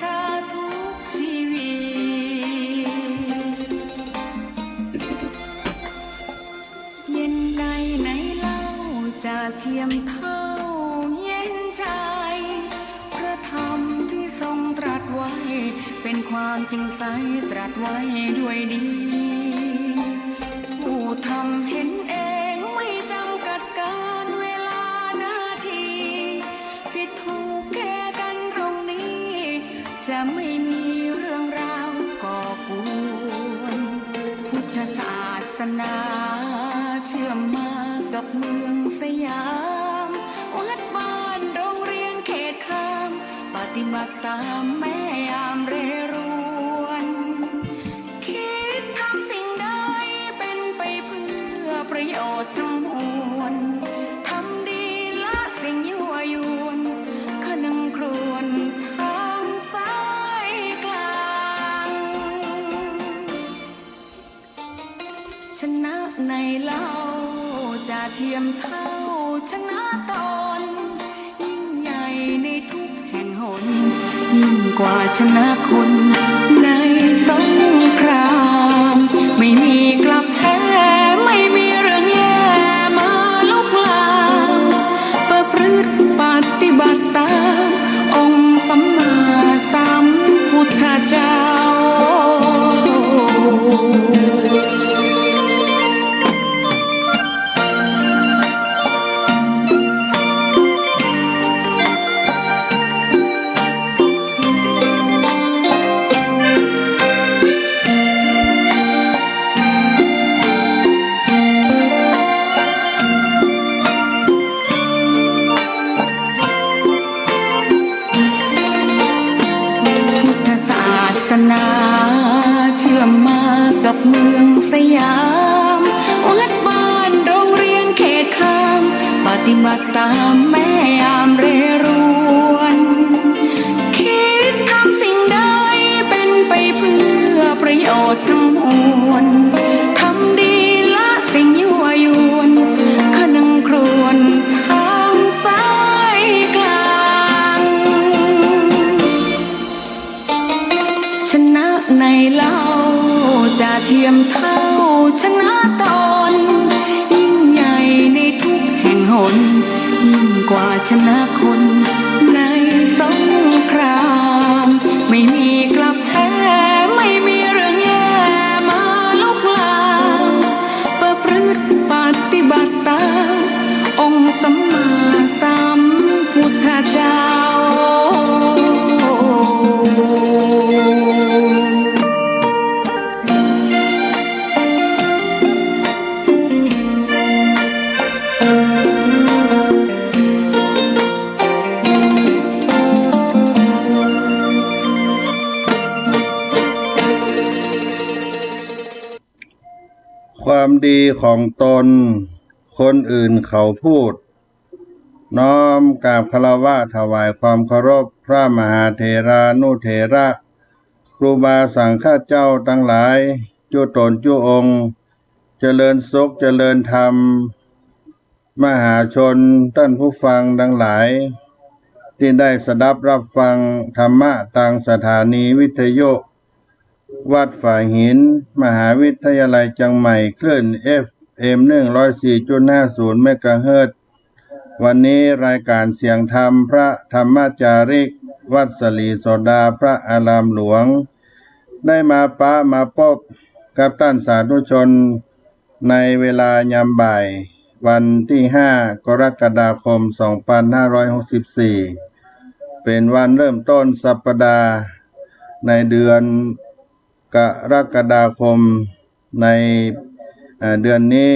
ชาทุกชีวิตเย็นใดไหนเล่าจะเทียมเท่าเย็นใจพระธรรมที่ทรงตรัสไว้เป็นความจริงใสตรัสไว้ด้วยดีผู้ทำเห็นเองไม่จำกัดการเวลานาทีผิดถูกแก้กันตรงนี้จะไม่มีเรื่องราวก่อกวนพุทธศาสนาเชื่อมมากับเมืองสยามวัดบ้านโรงเรียนเขตข้ามปฏิบัติตามแม่ยามเรรวนคิดทำสิ่งใดเป็นไปเพื่อประโยชน์ทั้งมวลทำดีละสิ่งยั่วยวนขนึงครวญทางสายกลางชนะในเล่าจะเทียมเท่าชนะตนยิ่งใหญ่ในทุกแห่งหนยิ่งกว่าชนะคนในสงครามไม่มีกลับแพ้ไม่มีเรื่องแย่มาลุกลามประพฤติปฏิบัติตามองค์สัมมาสัมพุทธเจ้าเชื่อมมากับเมืองสยามวัดบ้านโรงเรียนเขตข้ามปฏิบัติตามแม่ยามเรรวนคิดทำสิ่งใดเป็นไปเพื่อประโยชน์ทั้งมวลทำดีละสิ่งยั่วยวนขนึงครวญทางสายกลางชนะในเล่าจะเทียมเท่าชนะตนยิ่งใหญ่ในทุกแห่งหนยิ่งกว่าชนะคนในสงครามไม่มีกลับแพ้ไม่มีเรื่องแย่มาลุกลามประพฤติปฏิบัติตามองค์สัมมาสัมพุทธเจ้าความดีของตนคนอื่นเขาพูดน้อมกราบคารวะถวายความเคารพพระมหาเถรานุเถระครูบาสังฆเจ้าทั้งหลายจุตนจุองค์เจริญสุขเจริญธรรมมหาชนท่านผู้ฟังทั้งหลายที่ได้สดับรับฟังธรรมะทางสถานีวิทยุวัดฝ่ายหินมหาวิทยาลัยเชียงใหม่คลื่น FM 104.50 เมกะเฮิรตซ์วันนี้รายการเสียงธรรมพระธรรมจาริกวัดสลีโสดาพระอารามหลวงได้มาพบกับท่านสาธุชนในเวลายามบ่ายวันที่5กรกฎาคม2564เป็นวันเริ่มต้นสัปดาห์ในเดือนกรกฎาคมในเดือนนี้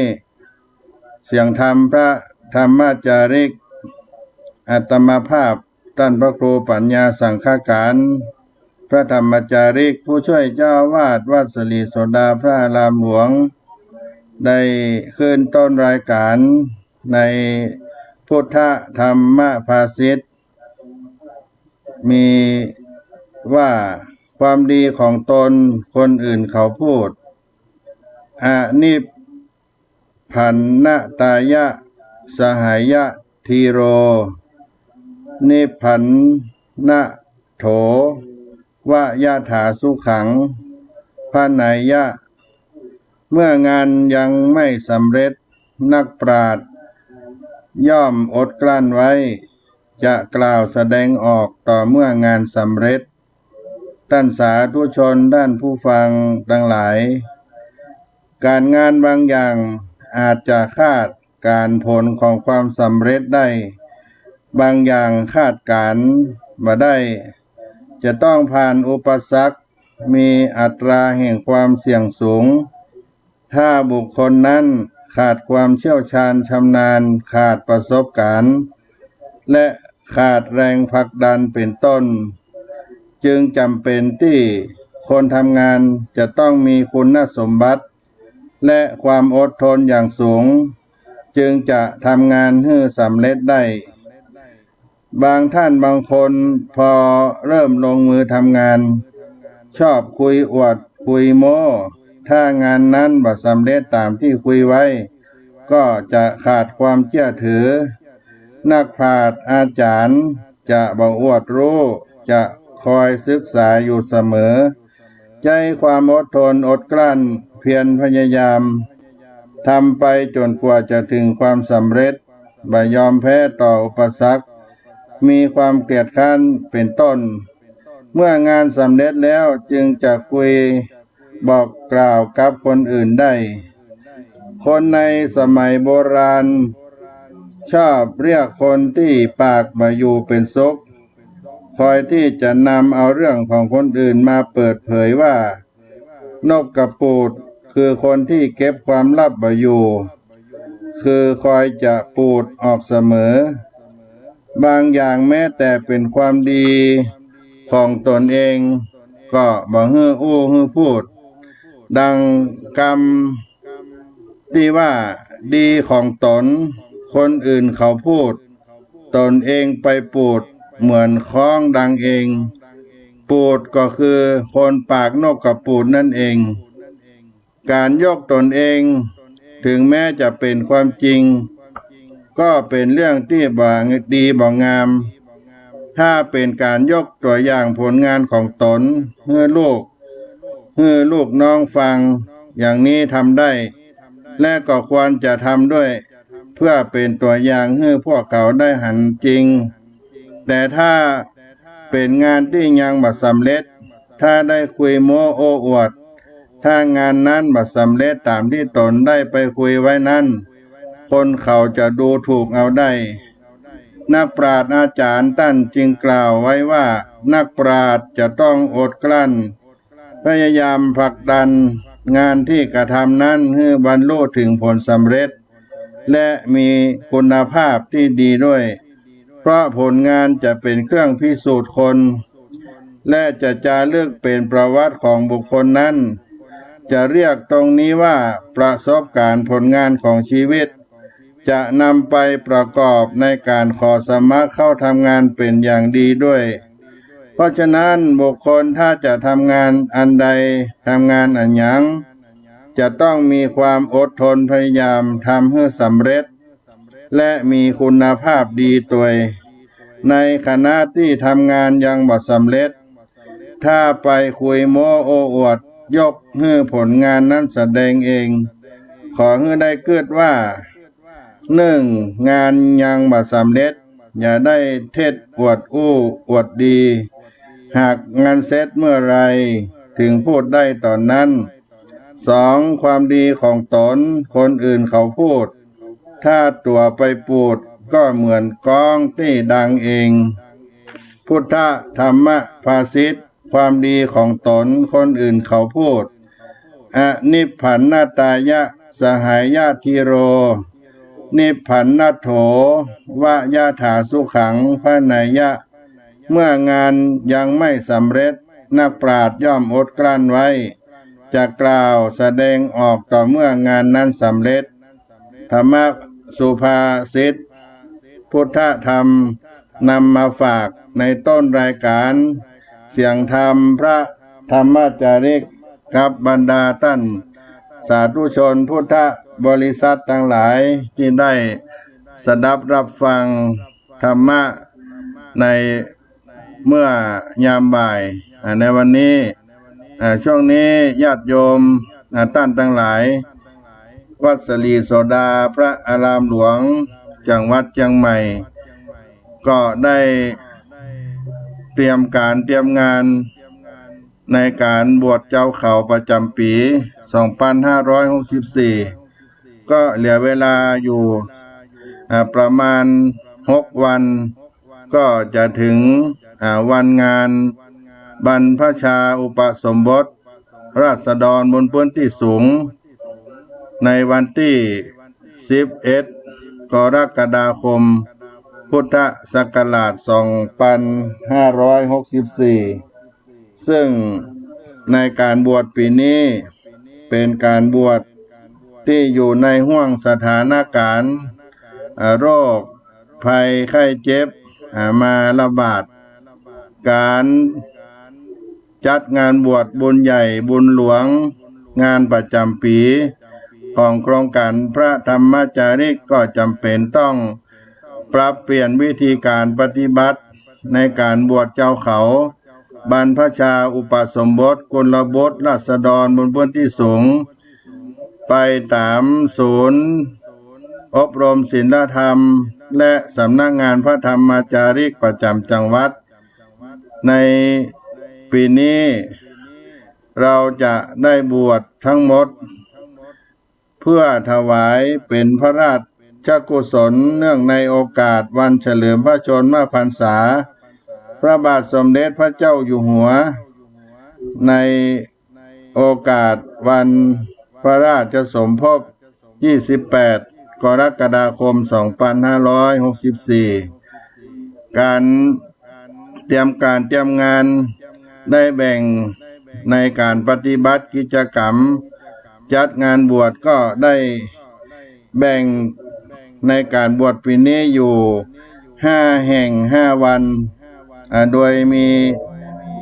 เสียงธรรมพระธรรมจาริกอาตมาภาพท่านพระครูปัญญาสังฆการพระธรรมจาริกผู้ช่วยเจ้าวาดวัดสลีโสดาพระอารามหลวงได้ขึ้นต้นรายการในพุทธธรรมภาษิตมีว่าความดีของตนคนอื่นเขาพูดอานิพพันนตายะสหายะทีโรนิพพันนะโถ วยะถาสุขังพระนายะเมื่องานยังไม่สำเร็จนักปราชญ์ย่อมอดกลั้นไว้จะกล่าวแสดงออกต่อเมื่องานสำเร็จท่านสาธุชนท่านผู้ฟังทั้งหลายการงานบางอย่างอาจจะคาดการผลของความสำเร็จได้บางอย่างคาดการบ่ได้จะต้องผ่านอุปสรรคมีอัตราแห่งความเสี่ยงสูงถ้าบุคคลนั้นขาดความเชี่ยวชาญชำนาญขาดประสบการณ์และขาดแรงผลักดันเป็นต้นจึงจำเป็นที่คนทำงานจะต้องมีคุณสมบัติและความอดทนอย่างสูงจึงจะทำงานให้สำเร็จได้บางท่านบางคนพอเริ่มลงมือทำงานชอบคุยอวดคุยโม้ถ้างานนั้นบ่สำเร็จตามที่คุยไว้ก็จะขาดความเชื่อถือนักปราชญ์อาจารย์จะบ่อวดรู้จะคอยศึกษาอยู่เสมอใจความอดทนอดกลั้นเพียรพยายามทำไปจนกว่าจะถึงความสำเร็จบ่ยอมแพ้ต่ออุปสรรคมีความเกลียดค้านเป็นต้นเมื่องานสำเร็จแล้วจึงจะคุยบอกกล่าวกับคนอื่นได้คนในสมัยโบราณชอบเรียกคนที่ปากบ่อยู่เป็นสุขคอยที่จะนำเอาเรื่องของคนอื่นมาเปิดเผยว่านกกระปูดคือคนที่เก็บความลับบ่อยู่คือคอยจะปูดออกเสมอบางอย่างแม้แต่เป็นความดีของตนเองก็บ่ฮื้ออู้ฮื้อพูดดังกรรมที่ว่าดีของตนคนอื่นเขาพูดตนเองไปปูดเหมือนคล้องดังเองปูดก็คือคนปากนกกระปูดนั่นเองการยกตนเองถึงแม้จะเป็นความจริงก็เป็นเรื่องที่บ่ดีบ่งามถ้าเป็นการยกตัวอย่างผลงานของตนให้ลูกน้องฟังอย่างนี้ทำได้และก็ควรจะทำด้วยเพื่อเป็นตัวอย่างให้พวกเขาได้หันจริงแต่ถ้าเป็นงานที่ยังบ่สำเร็จถ้าได้คุยโม้โอ้อวดถ้างานนั้นบ่สำเร็จตามที่ตนได้ไปคุยไว้นั้นคนเขาจะดูถูกเอาได้นักปราชญ์อาจารย์ท่านจึงกล่าวไว้ว่านักปราชญ์จะต้องอดกลั้นพยายามผลักดันงานที่กระทำนั้นให้บรรลุถึงผลสำเร็จและมีคุณภาพที่ดีด้วยเพราะผลงานจะเป็นเครื่องพิสูจน์คนและจะจารึกเป็นประวัติของบุคคลนั้นจะเรียกตรงนี้ว่าประสบการณ์ผลงานของชีวิตจะนำไปประกอบในการขอสมัครเข้าทำงานเป็นอย่างดีด้วยเพราะฉะนั้นบุคคลถ้าจะทำงานอันใดทำงานอันหยังจะต้องมีความอดทนพยายามทำให้สำเร็จและมีคุณภาพดีตัวในขณะที่ทำงานยังบ่สำเร็จถ้าไปคุยโม้โอ้อวดยกให้ผลงานนั้นแสดงเองขอให้ได้เกิดว่า1. งานยังบ่สำเร็จอย่าได้เท็จอวดอู้อวดดีหากงานเสร็จเมื่อไรถึงพูดได้ตอนนั้น 2. ความดีของตนคนอื่นเขาพูดถ้าตัวไปพูดก็เหมือนก้องที่ดังเองพุทธธรรมภาษิตความดีของตนคนอื่นเขาพูดอนิพพันนตายะสหายาทิโรนิพพันนโถวยะถาสุขังพระนายะเมื่องานยังไม่สำเร็จนักปราชญ์ย่อมอดกลั้นไว้จะกล่าวแสดงออกต่อเมื่องานนั้นสำเร็จธรรมสุภาษิตพุทธธรรมนำมาฝากในต้นรายการเสียงธรรมพระธรรมจาริกกับบรรดาท่านสาธุชนพุทธบริษัททั้งหลายที่ได้สดับรับฟังธรรมะในเมื่อยามบ่าย ในวันนี้ช่วงนี้ญาติโยมท่านทั้งหลายวัดสลีโสดาพระอารามหลวงจังหวัดเชียงใหม่ก็ได้เตรียมงานในการบวชเจ้าเขาประจำปี2564ก็เหลือเวลาอยู่ประมาณ6 วันก็จะถึงวันงานบรรพชาอุปสมบทราษฎรบนพื้นที่สูงในวันที่11 กรกฎาคมพุทธศักราช2564ซึ่งในการบวชปีนี้เป็นการบวชที่อยู่ในห่วงสถานการณ์โรคภัยไข้เจ็บมาระบาดการจัดงานบวชบุญใหญ่บุญหลวงงานประจำปีของโครงการพระธรรมจาริกก็จำเป็นต้องปรับเปลี่ยนวิธีการปฏิบัติในการบวชเจ้าเขาบรรพชาอุปสมบทกุลบุตรราษฎรบนพื้นที่สูงไปตามศูนย์อบรมศีลธรรมและสำนักงานพระธรรมจาริกประจำจังหวัดในปีนี้เราจะได้บวชทั้งหมดเพื่อถวายเป็นพระราชกุศลเนื่องในโอกาสวันเฉลิมพระชนมพรรษาพระบาทสมเด็จพระเจ้าอยู่หัวในโอกาสวันพระราชสมภพ28 กรกฎาคม 2564การเตรียมงานได้แบ่งในการปฏิบัติกิจกรรมจัดงานบวชก็ได้แบ่งในการบวชปีนี้อยู่5 แห่ง 5 วันโดยมี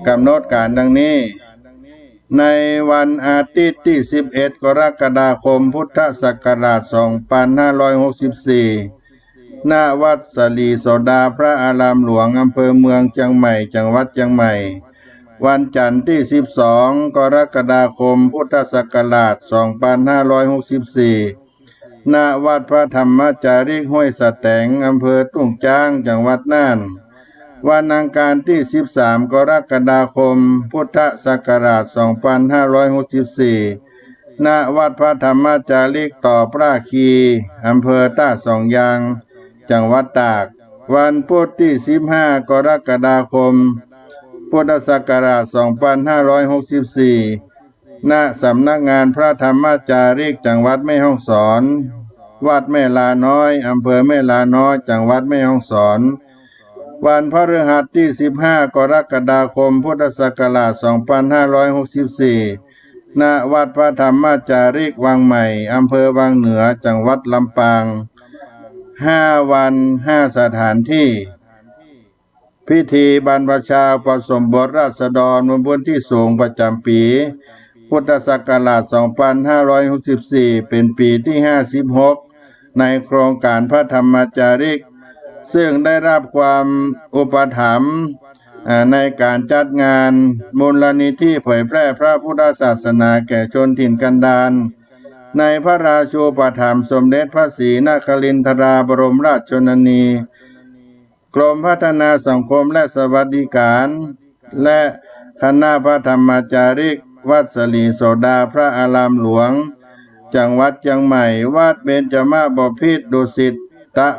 กำหนดการดังนี้ในวันอาทิตย์ที่11 กรกฎาคมพุทธศักราช2564ณวัดสลีโสดาพระอารามหลวงอำเภอเมืองเชียงใหม่จังหวัดเชียงใหม่วันจันทร์ที่12 กรกฎาคมพุทธศักราช2564ณวัดพระธรรมจาริกห้วยสะแตงอำเภอตุ้งจ้างจังหวัดน่านวันอังคารที่13 กรกฎาคมพุทธศักราช2564ณวัดพระธรรมจาริกต่อพระคีอำเภอท่าสองยางจังหวัดตากวันพุธที่15 กรกฎาคมพุทธศักราช2564ณสำนักงานพระธรรมจาริกจังหวัดแม่ฮ่องสอนวัดแม่ลาน้อยอำเภอแม่ลาน้อยจังหวัดแม่ฮ่องสอนวันพฤหัสที่15 กรกฎาคมพุทธศักราช2564ณวัดพระธรรมจาริกวังใหม่อำเภอวังเหนือจังหวัดลำปาง5 วัน 5 สถานที่พิธีบรรพชาอุปสมบทราษฎรบนพื้นที่สูงประจำปีพุทธศักราช2564เป็นปีที่56ในโครงการพระธรรมจาริกซึ่งได้รับความอุปถัมภ์ในการจัดงานมูลนิธิเผยแพร่พระพุทธศาสนาแก่ชนถิ่นกันดารในพระราชูปถัมภ์สมเด็จพระศรีนครินทราบรมราชชนนีกรมพัฒนาสังคมและสวัสดิการและคณะพระธรรมจาริกวัดสลีโสดาพระอารามหลวงจังหวัดเชียงใหม่วัดเบญจมาบพิตรดุสิต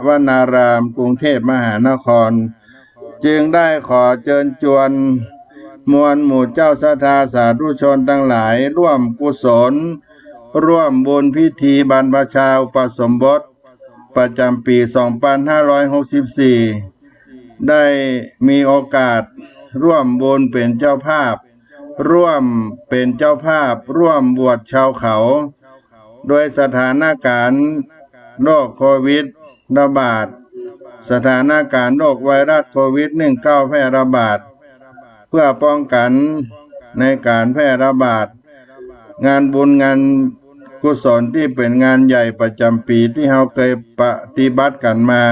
วนารามกรุงเทพมหานครจึงได้ขอเชิญชวนมวลหมู่เจ้าศรัทธาสาธุชนทั้งหลายร่วมกุศลร่วมบุญพิธีบรรพชาอุปสมบทประจำปี2564ได้มีโอกาสร่วมบุญเป็นเจ้าภาพร่วมบวชชาวเขาโดยสถานการณ์โรคโควิดระบาดสถานการณ์โรคไวรัสโควิด-19 แพร่ระบาดเพื่อป้องกันในการแพร่ระบาดงานบุญงานกุศลที่เป็นงานใหญ่ประจำปีที่เราเคยปฏิบัติกันมา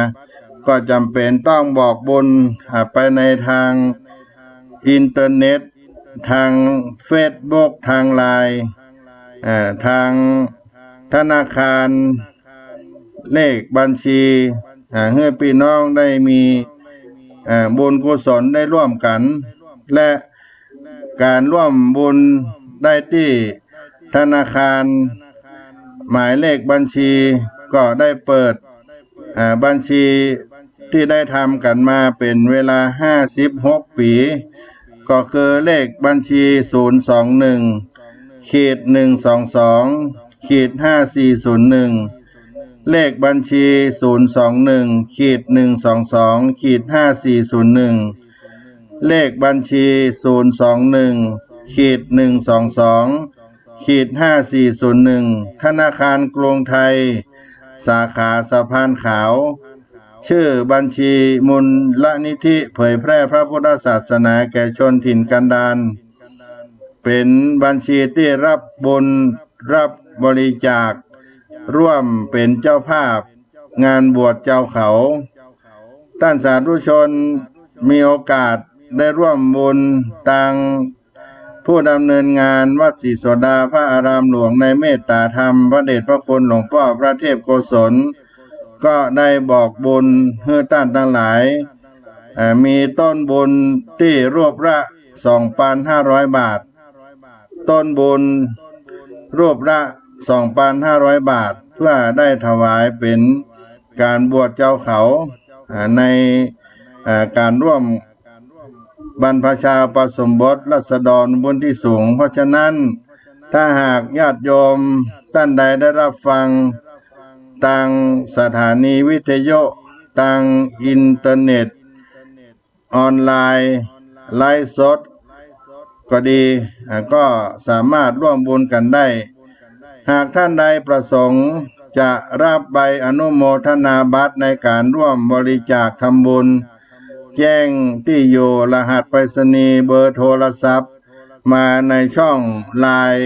ก็จำเป็นต้องบอกบุญไปในทางอินเทอร์เน็ต ทางเฟซบุ๊กทางไลน์ทางธนาคารเลขบัญชีให้พี่น้องได้มีบุญกุศลได้ร่วมกันและการร่วมบุญได้ที่ธนาคารหมายเลขบัญชีก็ได้เปิดบัญชีที่ได้ทำกันมาเป็นเวลา56ปีก็คือเลขบัญชี021-122-5401เลขบัญชี021-122-5401เลขบัญชี021-122-5401ธนาคารกรุงไทยสาขาสะพานขาวชื่อบัญชีมูลนิธิเผยแพร่พระพุทธศาสนาแก่ชนถิ่นกันดารเป็นบัญชีที่รับบุญรับบริจาคร่วมเป็นเจ้าภาพงานบวชเจ้าเขาท่านสาธุชนมีโอกาสได้ร่วมบุญตังผู้ดำเนินงานวัดศรีโสดาพระอารามหลวงในเมตตาธรรมพระเดชพระคุณหลวงพ่อพระเทพโกศลก็ได้บอกบุญให้ท่านทั้งหลายมีต้นบุญที่รูปละ 2,500 บาทต้นบุญรูปละ 2,500 บาทเพื่อได้ถวายเป็นการบวชเจ้าเขาในการร่วมบรรพชาอุปสมบทราษฎรบุญที่สูงเพราะฉะนั้นถ้าหากญาติโยมท่านใดได้รับฟังทางสถานีวิทยุทางอินเทอร์เน็ตออนไลน์ไลฟ์สดก็ดีก็สามารถร่วมบุญกันได้หากท่านใดประสงค์จะรับใบอนุโมทนาบัตรในการร่วมบริจาคทำบุญแจ้งที่อยู่รหัสไปรษณีย์เบอร์โทรศัพท์มาในช่องไลน์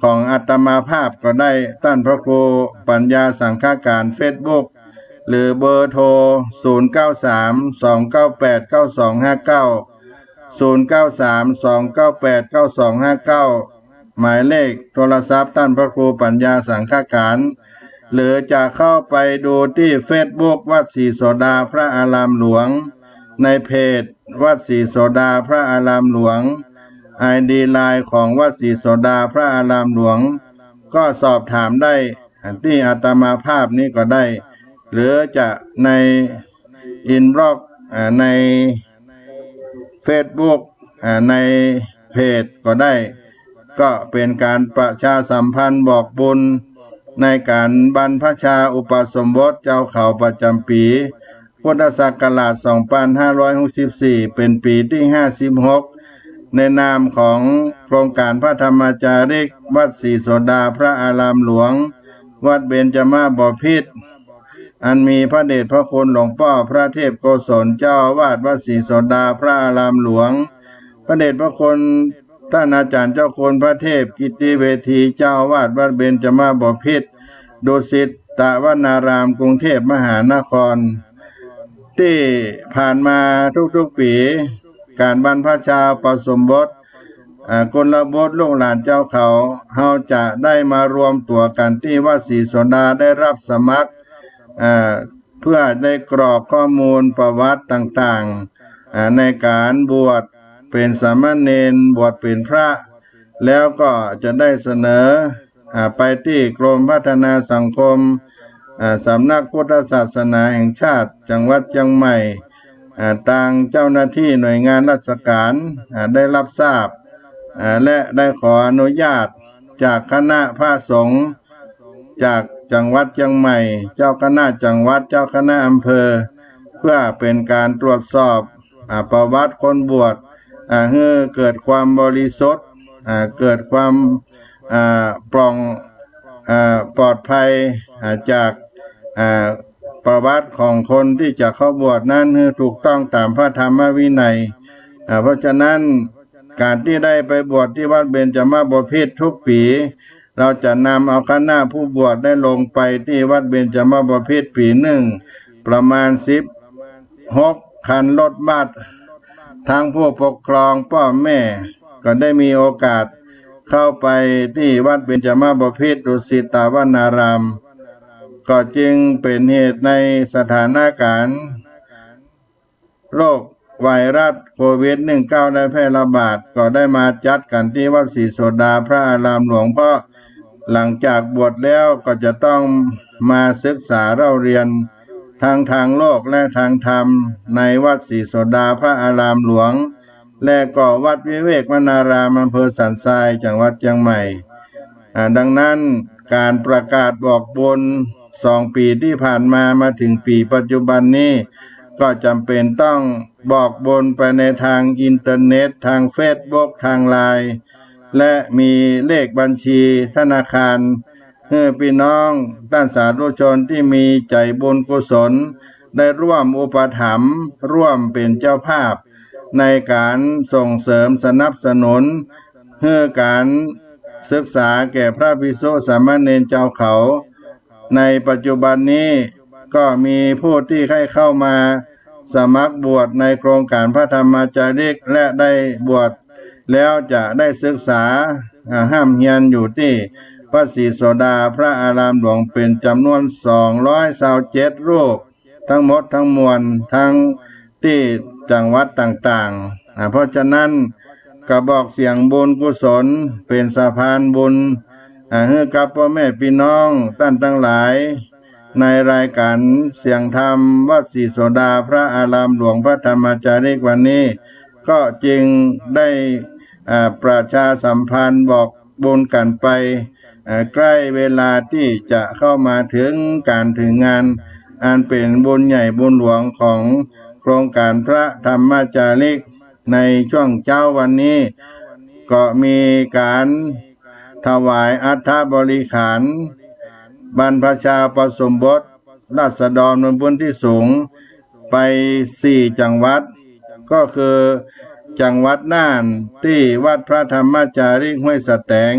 ของอาตมาภาพก็ได้ท่านพระครูปัญญาสังฆการเฟซบุ๊กหรือเบอร์โทร093-298-9259 หมายเลขโทรศัพท์ท่านพระครูปัญญาสังฆการหรือจะเข้าไปดูที่เฟซบุ๊กวัดศรีโสดาพระอารามหลวงในเพจวัดศรีโสดาพระอารามหลวงID ไลน์ของวัดศรีโสดาพระอารามหลวงก็สอบถามได้ที่อาตมาภาพนี้ก็ได้หรือจะในอินบ็อกซ์ในเฟซบุ๊กในเพจก็ได้ก็เป็นการประชาสัมพันธ์บอกบุญในการบรรพชาอุปสมบทเจ้าเขาประจำปีพุทธศักราช 2564 เป็นปีที่ 56 ในนามของโครงการพระธรรมจาริกวัดศรีโสดาพระอารามหลวงวัดเบญจมาบพิตรอันมีพระเดชพระคุณหลวงพ่อพระเทพโกศลเจ้าอาวาสวัดศรีโสดาพระอารามหลวงพระเดชพระคุณท่านอาจารย์เจ้าคุณพระเทพกิติเวทีเจ้าอาวาสวัดเบญจมาบพิตรดุสิตตวนารามกรุงเทพมหานครที่ผ่านมาทุกๆปีการบรรพชาอุปสมบทกุลบุตรลูกหลานเจ้าเขาเฮาจะได้มารวมตัวกันที่วัดศรีโสดาได้รับสมัครเพื่อได้กรอกข้อมูลประวัติต่างๆในการบวชเป็นสามเณรบวชเป็นพระแล้วก็จะได้เสนอไปที่กรมพัฒนาสังคมสำนักพุทธศาสนาแห่งชาติจังหวัดเชียงใหม่ทางเจ้าหน้าที่หน่วยงานราชการได้รับทราบและได้ขออนุญาตจากคณะพระสงฆ์จากจังหวัดเชียงใหม่เจ้าคณะจังหวัดเจ้าคณะอำเภอเพื่อเป็นการตรวจสอบประวัติคนบวชให้เกิดความบริสุทธิ์เกิดความปลอดภัยจากประวัติของคนที่จะเข้าบวชนั้นให้ถูกต้องตามพระธรรมวินัยเพราะฉะนั้นการที่ได้ไปบวชที่วัดเบญจมาบพิตรทุกปีเราจะนำเอาคณะผู้บวชได้ลงไปที่วัดเบญจมาบพิตรปีหนึ่งประมาณ16 คันรถบัส ทั้งผู้ปกครองพ่อแม่ก็ได้มีโอกาสเข้าไปที่วัดเบญจมาบพิตรดุสิตวนารามก็จึงเป็นเหตุในสถานการณ์โรคไวรัสโควิด-19 ได้แพร่ระบาดก็ได้มาจัดกันที่วัดศรีโสดาพระอารามหลวงเพราะหลังจากบวชแล้วก็จะต้องมาศึกษาเล่าเรียนทางโลกและทางธรรมในวัดศรีโสดาพระอารามหลวงและก็วัดวิเวกวนารามอำเภอสันทรายจังหวัดเชียงใหม่ดังนั้นการประกาศบอกบุญ2 ปีที่ผ่านมาถึงปีปัจจุบันนี้ก็จำเป็นต้องบอกบุญไปในทางอินเทอร์เน็ตทางเฟซบุ๊กทางไลน์และมีเลขบัญชีธนาคารเพื่อพี่น้องด้านสาธุชนที่มีใจบุญกุศลได้ร่วมอุปถัมภ์ร่วมเป็นเจ้าภาพในการส่งเสริมสนับสนุนเพื่อการศึกษาแก่พระภิกษุสามเณรเจ้าเขาในปัจจุบันนี้ก็มีผู้ที่ให้เข้ามาสมัครบวชในโครงการพระธรรมจาริกและได้บวชแล้วจะได้ศึกษาห้ามเฮียนอยู่ที่วัดศรีโสดาพระอารามหลวงเป็นจำนวน227 รูปทั้งหมดทั้งมวลทั้งที่จังหวัดต่างๆเพราะฉะนั้นกระบอกเสียงบุญกุศลเป็นสะพานบุญให้กับพ่อแม่พี่น้องท่านทั้งหลายในรายการเสียงธรรมวัดศรีโสดาพระอารามหลวงพระธรรมจาริกวันนี้ก็จึงได้ประชาสัมพันธ์บอกบุญกันไปใกล้เวลาที่จะเข้ามาถึงการถึงงานอันเป็นบุญใหญ่บุญหลวงของโครงการพระธรรมจาริกในช่วงเช้าวันนี้ก็มีการถวายอัฐบริขารบรรพชาอุปสมบทราษฎรบนพื้นที่สูงไป4 จังหวัดก็คือจังหวัดน่านที่วัดพระธรรมจาริกห้วยสะแตง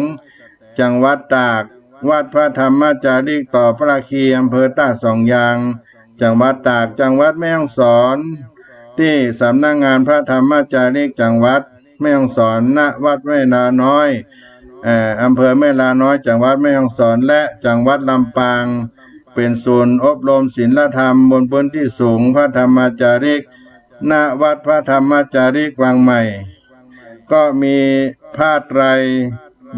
จังหวัดตากวัดพระธรรมจาริกต่อพระคีอำเภอต้าสองยางจังหวัดตากจังหวัดแม่ฮ่องสอนที่สำนักงานพระธรรมจาริกจังหวัดแม่ฮ่องสอนณวัดแม่ลาน้อยอำเภอแม่ลาน้อยจังหวัดแม่ฮ่องสอนและจังหวัดลำปางเป็นศูนย์อบรมศีลธรรมบนพื้นที่สูงพระธรรมจาริกณวัดพระธรรมจาริกวังใหม่ก็มีผ้าไตร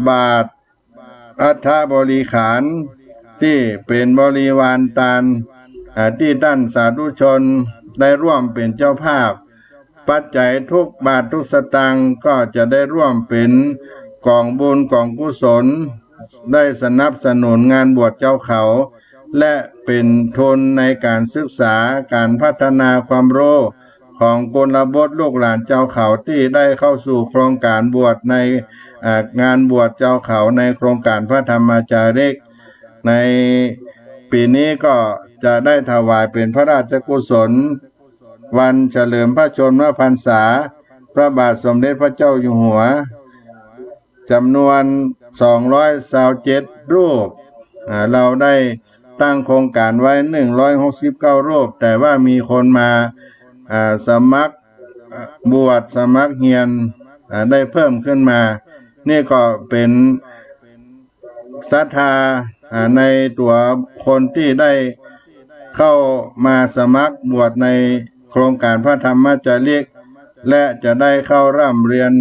บาทอัฐบริขารที่เป็นบริวารตานที่ท่านสาธุชนได้ร่วมเป็นเจ้าภาพปัจจัยทุกบาททุกสตางค์ก็จะได้ร่วมเป็นกองบุญกองกุศลได้สนับสนุนงานบวชเจ้าเขาและเป็นทุนในการศึกษาการพัฒนาความรู้ของกลบทลูกหลานเจ้าเขาที่ได้เข้าสู่โครงการบวชในงานบวชเจ้าเขาในโครงการพระธรรมจาริกในปีนี้ก็จะได้ถวายเป็นพระราชกุศลวันเฉลิมพระชนมพรรษาพระบาทสมเด็จพระเจ้าอยู่หัวจำนวน227 รูปเราได้ตั้งโครงการไว้169 รูปแต่ว่ามีคนมาสมัครบวชสมัครเรียนได้เพิ่มขึ้นมานี่ก็เป็นศรัทธาในตัวคนที่ได้เข้ามาสมัครบวชในโครงการพระธรรมจาริกและจะได้เข้าร่ำเรียน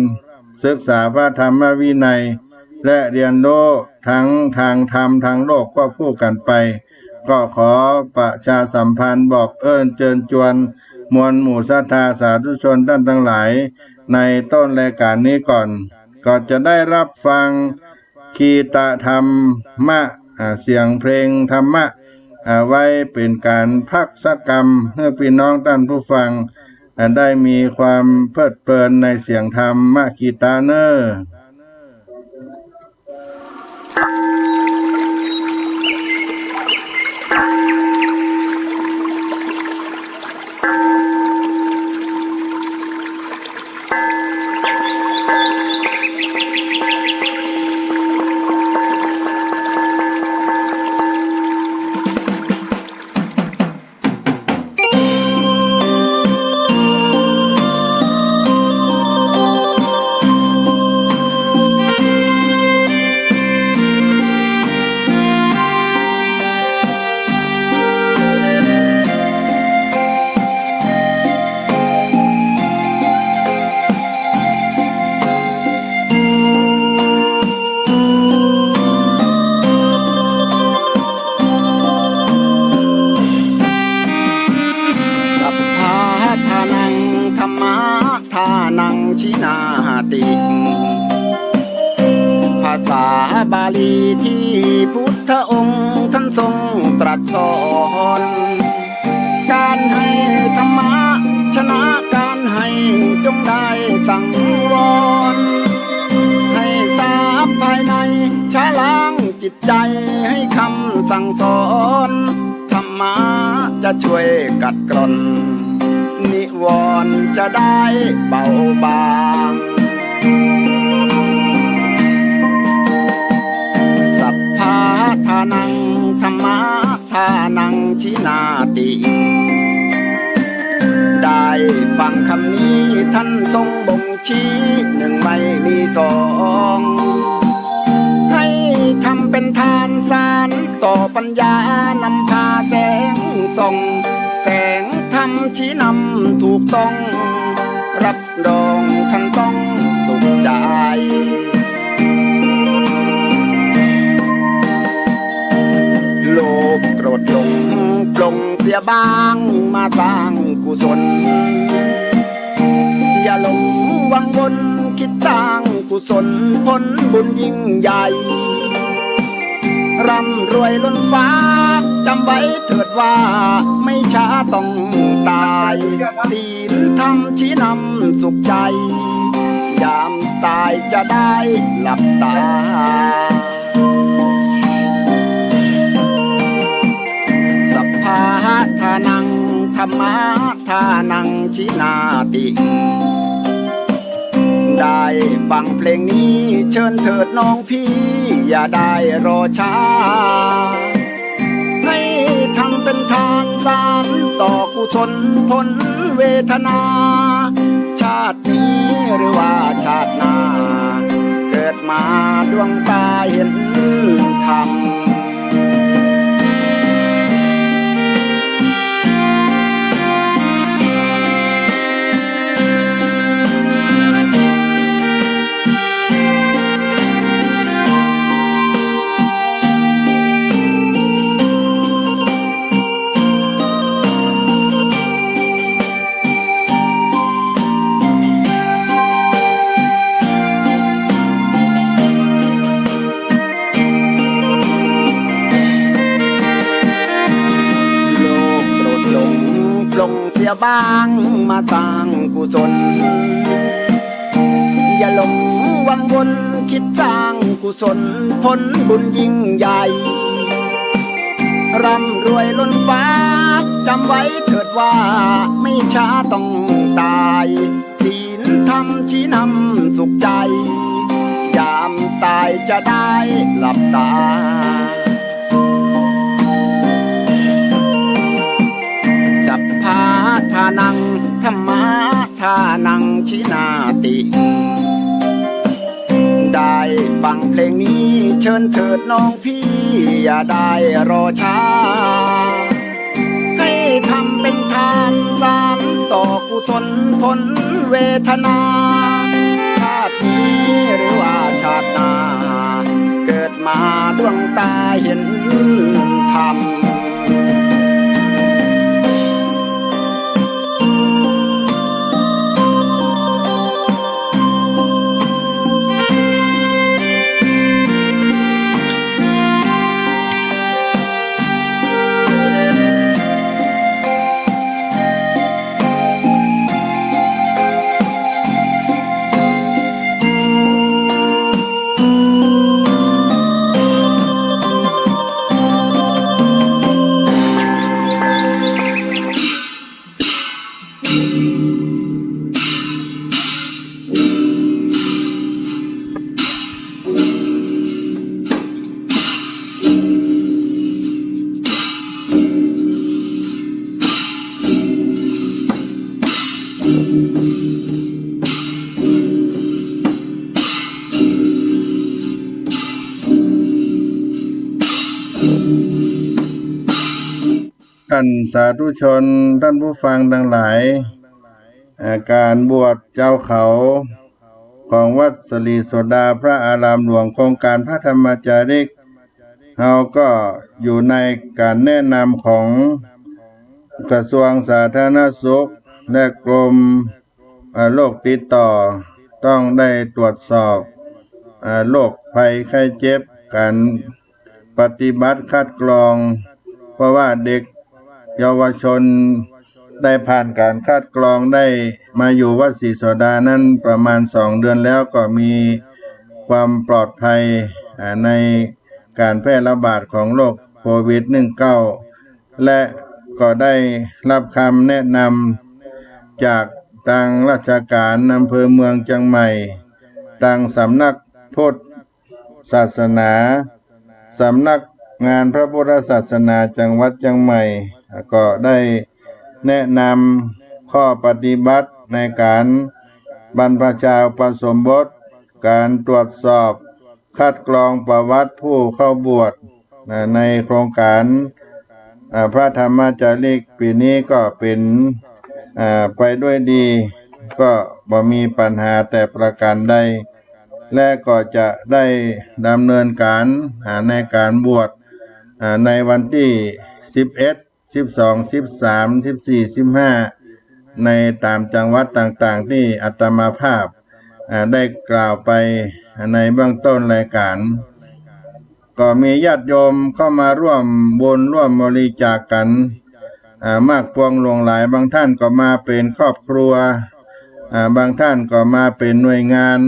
ศึกษาพระธรรมวินัยและเรียนรู้ทั้งทางธรรมทางโลกก็คู่กันไปก็ขอประชาสัมพันธ์บอกเชิญชวนมวลหมู่ศรัทธาสาธุชนท่านทั้งหลายในต้นรายการนี้ก่อนก็จะได้รับฟังคีตธรรมะเสียงเพลงธรรมะไว้เป็นการพักสักกรรมให้พี่น้องท่านผู้ฟังได้มีความเพลิดเพลินในเสียงธรรมะคีตาเนอ ชินาติ ภาษาบาลีที่พุทธองค์ท่านทรงตรัสสอนการให้ธรรมะชนะการให้จงได้สังวรให้ทราบภายในชะล้างจิตใจให้คำสั่งสอนธรรมะจะช่วยกัดกร่อนนิวรณ์จะได้เบาบางสัพพะทานังธรรมะทานังชินาติได้ฟังคำนี้ท่านทรงบ่งชี้หนึ่งไม่มีสองให้ทำเป็นทานสารต่อปัญญานำพาแสงส่องแสงธรรมชี้นำถูกต้องรับรองท่านต้องสุขใจโลภโกรธหลงปลงเสียบ้างมาสร้างกุศลอย่าหลงวังวนคิดสร้างกุศลผลบุญยิ่งใหญ่ร่ำรวยล้นฟ้าจำไว้เถิดว่าไม่ช้าต้องตายศีลธรรมชี้นำสุขใจยามตายจะได้หลับตาสัพพะทานังธรรมะทานังชินาติได้ฟังเพลงนี้เชิญเถิดน้องพี่อย่าได้รอช้าให้ทำเป็นทานสารต่อกุศลผลเวทนาชาตินี้หรือว่าชาติหน้าเกิดมาดวงตาเห็นธรรมบ้างมาสร้างกุศลอย่าหลงวังวนคิดสร้างกุศลผลบุญยิ่งใหญ่ร่ำรวยล้นฟ้าจำไว้เถิดว่าไม่ช้าต้องตายศีลธรรมชี้นำสุขใจยามตายจะได้หลับตาทานังธรรมะทานังชินาติได้ฟังเพลงนี้เชิญเถิดน้องพี่อย่าได้รอช้าให้ทำเป็นทานสารต่อกุศลผลเวทนาชาตินี้หรือว่าชาติหน้าเกิดมาดวงตาเห็นธรรมท่านสาธุชนท่านผู้ฟังทั้งหลายการบวชเจ้าเขาของวัดสลีโสดาพระอารามหลวงโครงการพระธรรมจาริกเราก็อยู่ในการแนะนำของกระทรวงสาธารณสุขและกรมโรคติดต่อ ต้องได้ตรวจสอบโรคภัยไข้เจ็บการปฏิบัติคัดกรอง เพราะว่าเด็กเยาวชนได้ผ่านการคัดกรองได้มาอยู่วัดศรีโสดานั้นประมาณ2 เดือนแล้วก็มีความปลอดภัยในการแพร่ระบาดของโรคโควิด-19 และก็ได้รับคำแนะนำจากทางราชการอำเภอเมืองเชียงใหม่ทางสำนักพุทธศาสนาสำนักงานพระพุทธศาสนาจังหวัดเชียงใหม่ก็ได้แนะนำข้อปฏิบัติในการบรรพชาอุปสมบทการตรวจสอบคัดกรองประวัติผู้เข้าบวชในโครงการพระธรรมจาริกปีนี้ก็เป็นไปด้วยดีก็บ่มีปัญหาแต่ประการใดและก็จะได้ดำเนินการในการบวชในวันที่11 12 13 14 15ในตามจังหวัดต่างๆที่อาตมาภาพได้กล่าวไปในเบื้องต้นรายการก็มีญาติโยมเข้ามาร่วมบุญร่วมบริจาคกันมากพวงหลวงหลายบางท่านก็มาเป็นครอบครัวบางท่านก็มาเป็นหน่วยงาน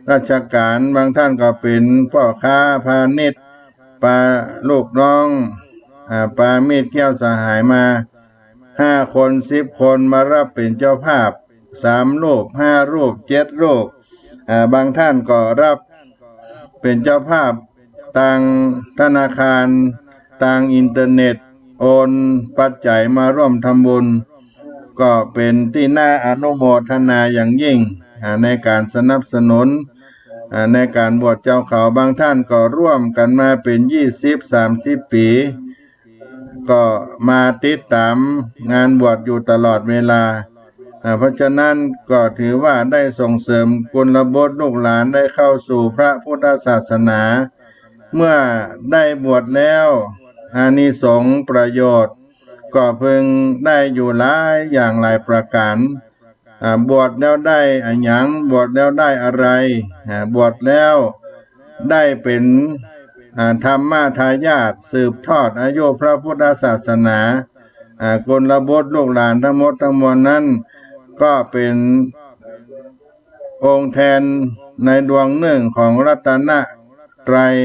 ราชการบางท่านก็เป็นพ่อค้าพาณิชย์ปาลูกน้องปามิตรแก้วสหายมา5 คน10 คนมารับเป็นเจ้าภาพ3 รูป5 รูป7 รูปบางท่านก็รับเป็นเจ้าภาพทางธนาคารทางอินเทอร์เน็ตโอนปัจจัยมาร่วมทำบุญก็เป็นที่น่าอนุโมทนาอย่างยิ่งในการสนับสนุนในการบวชเจ้าเขาบางท่านก็ร่วมกันมาเป็น20-30 ปีก็มาติดตามงานบวชอยู่ตลอดเวลาเพราะฉะนั้นก็ถือว่าได้ส่งเสริมกุลบุตรลูกหลานได้เข้าสู่พระพุทธศาสนาเมื่อได้บวชแล้วอานิสงส์ประโยชน์ก็พึงได้อยู่หลายอย่างหลายประการบวชแล้วได้อะไรหยังบวชแล้วได้อะไรบวชแล้วได้เป็นธรรมทายาทสืบทอดอายุพระพุทธศาสนากุลบุตรลูกหลานทั้งหมดทั้งมวลนั้นก็เป็นองค์แทนในดวงหนึ่งของรัตนตรัย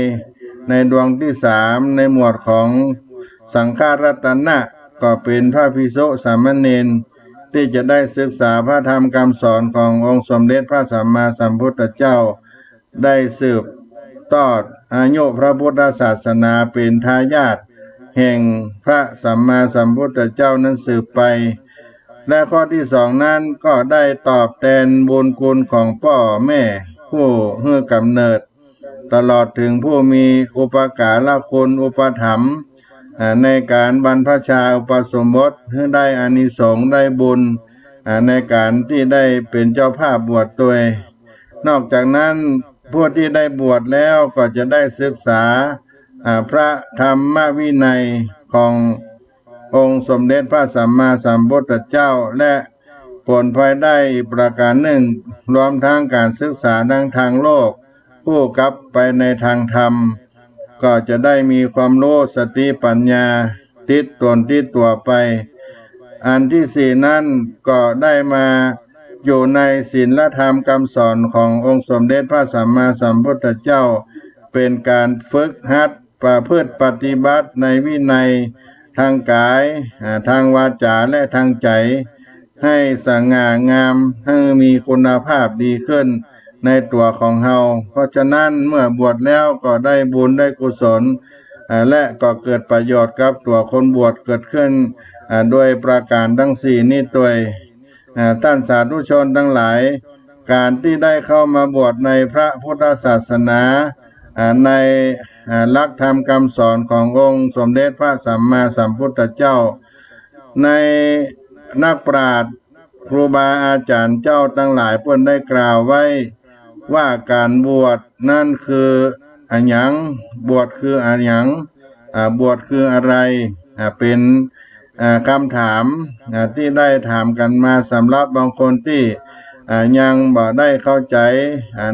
ในดวงที่3ในหมวดของสังฆรัตนะก็เป็นพระภิกษุสามเณรที่จะได้ศึกษาพระธรรมคำสอนขององค์สมเด็จพระสัมมาสัมพุทธเจ้าได้สืบทอดอายุพระพุทธศาสนาเป็นทายาทแห่งพระสัมมาสัมพุทธเจ้านั้นสืบไปและข้อที่2นั้นก็ได้ตอบแทนบุญคุณของพ่อแม่ผู้ให้กำเนิดตลอดถึงผู้มีอุปการะคุณอุปถัมภ์ในการบรรพชาอุปสมบทให้ได้อานิสงส์ได้บุญในการที่ได้เป็นเจ้าภาพบวชตัวนอกจากนั้นผู้ที่ได้บวชแล้วก็จะได้ศึกษาพระธรรมวินัยขององค์สมเด็จพระสัมมาสัมพุทธเจ้าและผลพลอยได้ประการหนึ่งรวมทั้งการศึกษาทางโลกคู่กับไปในทางธรรมก็จะได้มีความรู้สติปัญญาติดตนติดตัวไปอันที่4นั้นก็ได้มาอยู่ในศีลธรรมคำสอนขององค์สมเด็จพระสัมมาสัมพุทธเจ้าเป็นการฝึกหัดประพฤติปฏิบัติในวินัยทางกายทางวาจาและทางใจให้สง่างามให้มีคุณภาพดีขึ้นในตัวของเฮาเพราะฉะนั้นเมื่อบวชแล้วก็ได้บุญได้กุศลและก็เกิดประโยชน์กับตัวคนบวชเกิดขึ้นโดยประการทั้ง4นี้ตัวท่านสาธุชนทั้งหลายการที่ได้เข้ามาบวชในพระพุทธศาสนาในหลักธรรมคำสอนขององค์สมเด็จพระสัมมาสัมพุทธเจ้าในนักปราชญ์ครูบาอาจารย์เจ้าทั้งหลายเพิ่นได้กล่าวไว้ว่าการบวชนั่นคืออะหยังบวชคืออะหยังบวชคืออะไรเป็นคำถามที่ได้ถามกันมาสำหรับบางคนที่ ยังบ่ได้เข้าใจ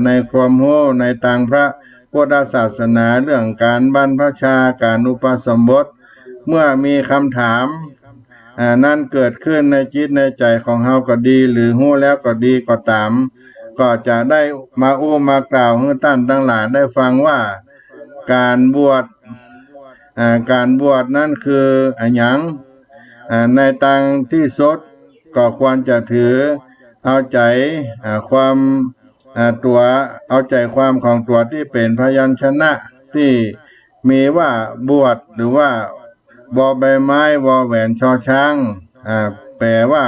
ในความรู้ในทางพระพุทธศาสนาเรื่องการบรรพชาการอุปสมบทเมื่อมีคำถามนั่นเกิดขึ้นในจิตในใจของเฮาก็ดีหรือรู้แล้วก็ดีก็ตามก็จะได้มามากล่าวให้ท่านทั้งหลายได้ฟังว่าการบวชนั่นคือหยังในทางที่สุดก็ควรจะถือเอาใจความตัวเอาใจความของตัวที่เป็นพยัญชนะที่มีว่าบวชหรือว่าบอใบไม้วอแหวนชอช้างแปลว่า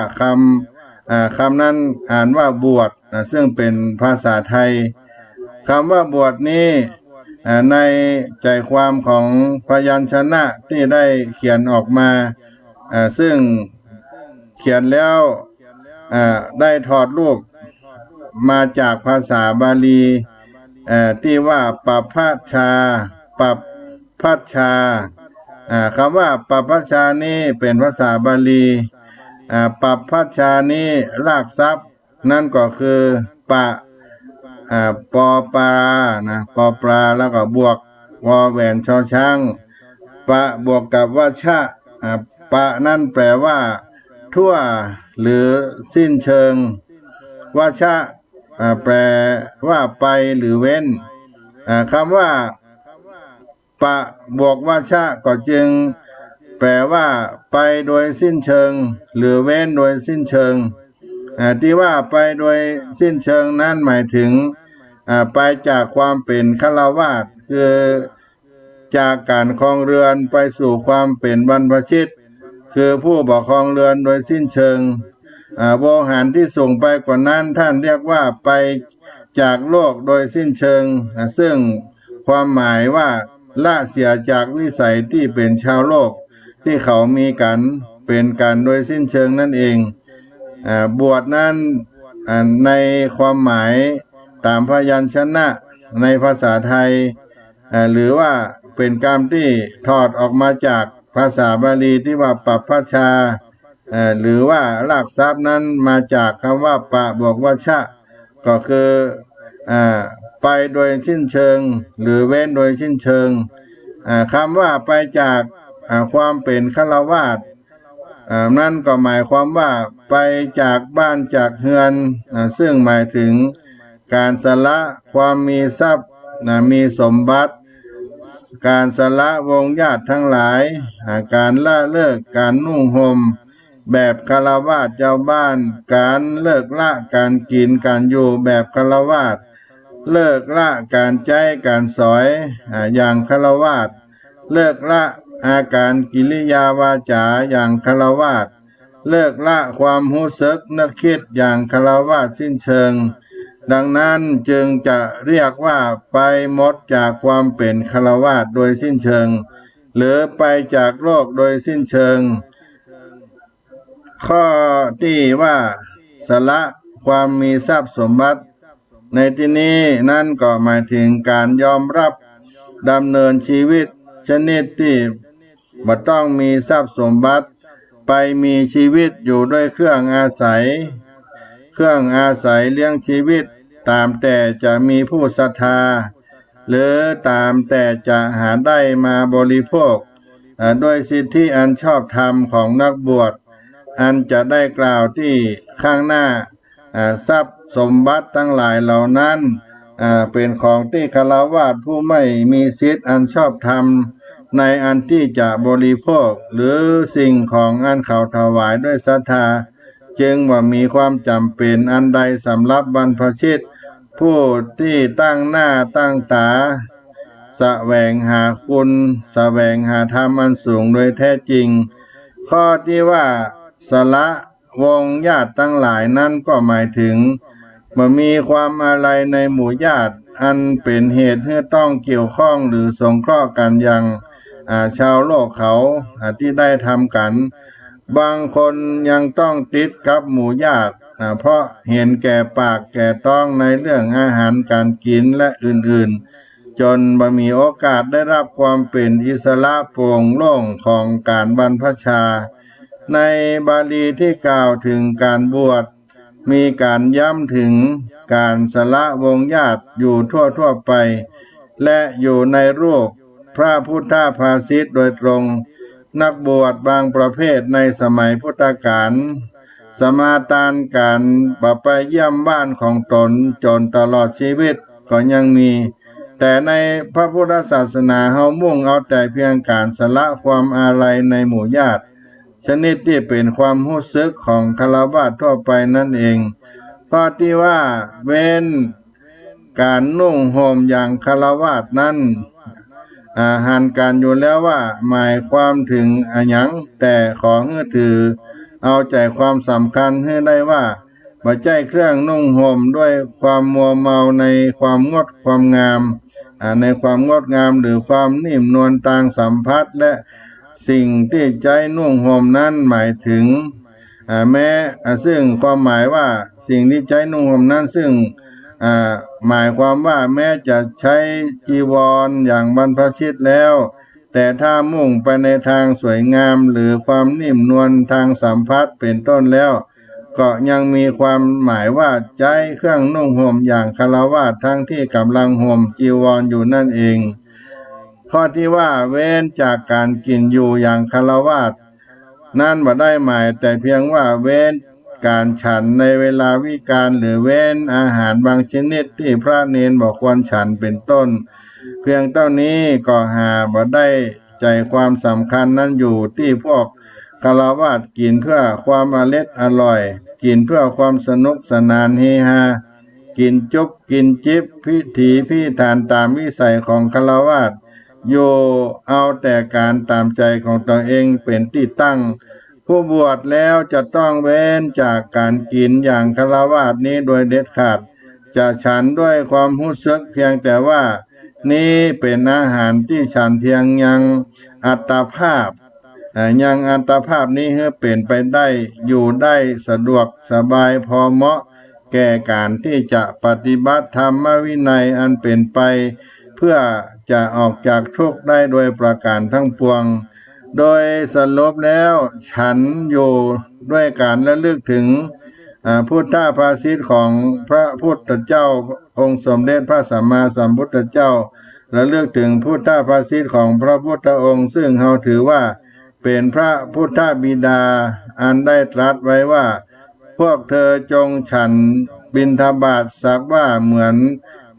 คำนั้นอ่านว่าบวชซึ่งเป็นภาษาไทยคำว่าบวชนี้ในใจความของพยัญชนะที่ได้เขียนออกมาซึ่งเขียนแล้วได้ถอดรูปมาจากภาษาบาลีที่ว่าปัพพชาคำว่าปัพพชานี้เป็นภาษาบาลีปัพพชานี้รากศัพท์นั่นก็คือปอปลาปอปลาแล้วก็บวกวอแหวนชอช้างบวกกับว่าชะนั่นแปลว่าทั่วหรือสิ้นเชิงว่าชะแปลว่าไปหรือเว้นคำว่าบวกว่าชะก็จึงแปลว่าไปโดยสิ้นเชิงหรือเว้นโดยสิ้นเชิงที่ว่าไปโดยสิ้นเชิงนั้นหมายถึงไปจากความเป็นฆราวาสคือจากการครองเรือนไปสู่ความเป็นบรรพชิตคือผู้ปกครองเรือนโดยสิ้นเชิงโวหารที่ส่งไปกว่านั้นท่านเรียกว่าไปจากโลกโดยสิ้นเชิงซึ่งความหมายว่าละเสียจากวิสัยที่เป็นชาวโลกที่เขามีกันเป็นกันโดยสิ้นเชิงนั่นเองบวชนั้นในความหมายตามพยัญชนะในภาษาไทยหรือว่าเป็นคำที่ถอดออกมาจากภาษาบาลีที่ว่าปัพพชาหรือว่ารากศัพท์นั้นมาจากคำว่าปะบวกว่าชะก็คือไปโดยสิ้นเชิงหรือเว้นโดยสิ้นเชิงคำว่าไปจากความเป็นฆราวาสนั่นก็หมายความว่าไปจากบ้านจากเฮือนซึ่งหมายถึงการสละความมีทรัพย์มีสมบัติการสละวงญาติทั้งหลายการละเลิกการนุ่งห่มแบบฆราวาสเจ้าบ้านการเลิกละการกินการอยู่แบบฆราวาสเลิกละการใจการสอยอย่างฆราวาสเลิกละอาการกิริยาวาจาอย่างฆราวาสเลิกละความรู้สึกนึกคิดอย่างฆราวาสสิ้นเชิงดังนั้นจึงจะเรียกว่าไปหมดจากความเป็นฆราวาสโดยสิ้นเชิงหรือไปจากโลกโดยสิ้นเชิงข้อที่ว่าสละความมีทรัพย์สมบัติในที่นี้นั่นก็หมายถึงการยอมรับดำเนินชีวิตชนิดที่บ่ต้องมีทรัพย์สมบัติไปมีชีวิตอยู่ด้วยเครื่องอาศัยเลี้ยงชีวิตตามแต่จะมีผู้ศรัทธาหรือตามแต่จะหาได้มาบริโภคด้วยสิทธิอันชอบธรรมของนักบวชอันจะได้กล่าวที่ข้างหน้าทรัพย์สมบัติทั้งหลายเหล่านั้นเป็นของที่ฆราวาสผู้ไม่มีสิทธิอันชอบธรรมในอันที่จะบริโภคหรือสิ่งของอันเขาถวายด้วยศรัทธาจึงว่ามีความจำเป็นอันใดสำหรับบรรพชิตผู้ที่ตั้งหน้าตั้งตาแสวงหาคุณแสวงหาธรรมอันสูงโดยแท้จริงข้อที่ว่าสละวงญาติทั้งหลายนั้นก็หมายถึงเมื่อมีความอะไรในหมู่ญาติอันเป็นเหตุให้ต้องเกี่ยวข้องหรือสงเคราะห์กันอย่างชาวโลกเขาที่ได้ทำกันบางคนยังต้องติดกับหมู่ญาติเพราะเห็นแก่ปากแก่ท้องในเรื่องอาหารการกินและอื่นๆจนบ่มีโอกาสได้รับความเป็นอิสระโปร่งโล่งของการบรรพชาในบาลีที่กล่าวถึงการบวช มีการย้ำถึงการสละวงญาติอยู่ทั่วไปและอยู่ในรูปพระพุทธภาษิตโดยตรงนักบวชบางประเภทในสมัยพุทธกาลสมาทานการไปเยี่ยมบ้านของตนจนตลอดชีวิตก็ยังมีแต่ในพระพุทธศาสนาเฮามุ่งเอาแต่เพียงการสละความอาลัยในหมู่ญาติชนิดที่เป็นความรู้สึกของฆราวาสทั่วไปนั่นเองข้อที่ว่าเว้นการนุ่งห่มอย่างฆราวาสนั้นหันการอยู่แล้วว่าหมายความถึงอะหยังแต่ขอให้ถือเอาใจความสำคัญให้ได้ว่าบ่ใจเครื่องนุ่งห่มด้วยความมัวเมาในความงดความงามในความงดงามหรือความนิ่มนวลทางสัมผัสและสิ่งที่ใจนุ่งห่มนั้นหมายถึงแม้ซึ่งความหมายว่าสิ่งที่ใจนุ่งห่มนั้นซึ่งหมายความว่าแม้จะใช้จีวรอย่างบรรพชิตแล้วแต่ถ้ามุ่งไปในทางสวยงามหรือความนิ่มนวลทางสัมผัสเป็นต้นแล้วก็ยังมีความหมายว่าใจเครื่องนุ่งห่มอย่างฆราวาสทั้งที่กำลังห่มจีวรอยู่นั่นเองข้อที่ว่าเว้นจากการกินอยู่อย่างฆราวาสนั่นบ่ได้หมายแต่เพียงว่าเว้นการฉันในเวลาวิกาลหรือเว้นอาหารบางชนิดที่พระเนนบอกควรฉันเป็นต้นเพียงเท่านี้ก็หาบ่ได้ใจความสำคัญนั้นอยู่ที่พวกฆราวาสกินเพื่อความอร่อยกินเพื่อความสนุกสนานเฮฮากินจุบกินจิบพิถีพิถันตามวิสัยของฆราวาสอยู่เอาแต่การตามใจของตัวเองเป็นที่ตั้งผู้บวชแล้วจะต้องเว้นจากการกินอย่างฆราวาสนี้โดยเด็ดขาดจะฉันด้วยความรู้สึกเพียงแต่ว่านี้เป็นอาหารที่ฉันเพียงยังอัตภาพยังอัตภาพนี้ให้เป็นไปได้อยู่ได้สะดวกสบายพอเหมาะแก่การที่จะปฏิบัติธรรมวินัยอันเป็นไปเพื่อจะออกจากทุกข์ได้โดยประการทั้งปวงโดยสรุปแล้วฉันอยู่ด้วยการระลึกถึงพุทธภาษิตของพระพุทธเจ้าองค์สมเด็จพระสัมมาสัมพุทธเจ้าระลึกถึงพุทธภาษิตของพระพุทธองค์ซึ่งเราถือว่าเป็นพระพุทธบิดาอันได้ตรัสไว้ว่าพวกเธอจงฉันบิณฑบาตสักว่าเหมือน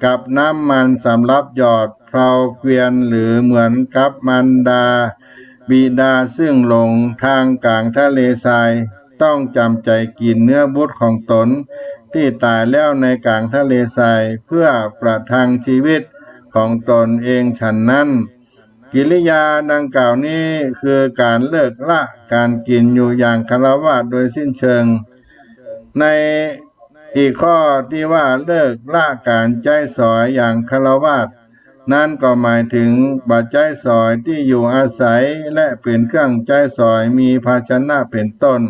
กับน้ำมันสำหรับหยอดเพลาเกวียนหรือเหมือนกับมันดาบิดาซึ่งหลงทางกลางทะเลทรายต้องจำใจกินเนื้อบุตรของตนที่ตายแล้วในกลางทะเลทรายเพื่อประทังชีวิตของตนเองฉันนั้นกิริยาดังกล่าวนี้คือการเลิกละการกินอยู่อย่างฆราวาสโดยสิ้นเชิงในอีกข้อที่ว่าเลิกละการใจสอยอย่างฆราวาสนั่นก็หมายถึงบัจจัยสอยที่อยู่อาศัยและเป็นเครื่องใจสอยมีภาชนะเป็นต้น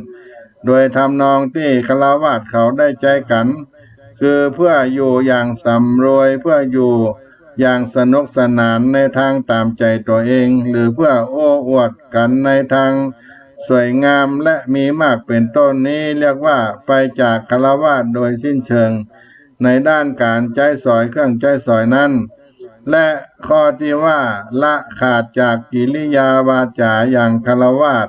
โดยทำนองที่ฆราวาสเขาได้ใจกันคือเพื่ออยู่อย่างสำรวยเพื่ออยู่อย่างสนุกสนานในทางตามใจตัวเองหรือเพื่อโอ้อวดกันในทางสวยงามและมีมากเป็นต้นนี้เรียกว่าไปจากฆราวาสโดยสิ้นเชิงในด้านการใจสอยเครื่องใจสอยนั้นและข้อที่ว่าละขาดจากกิริยาวาจาอย่างฆราวาส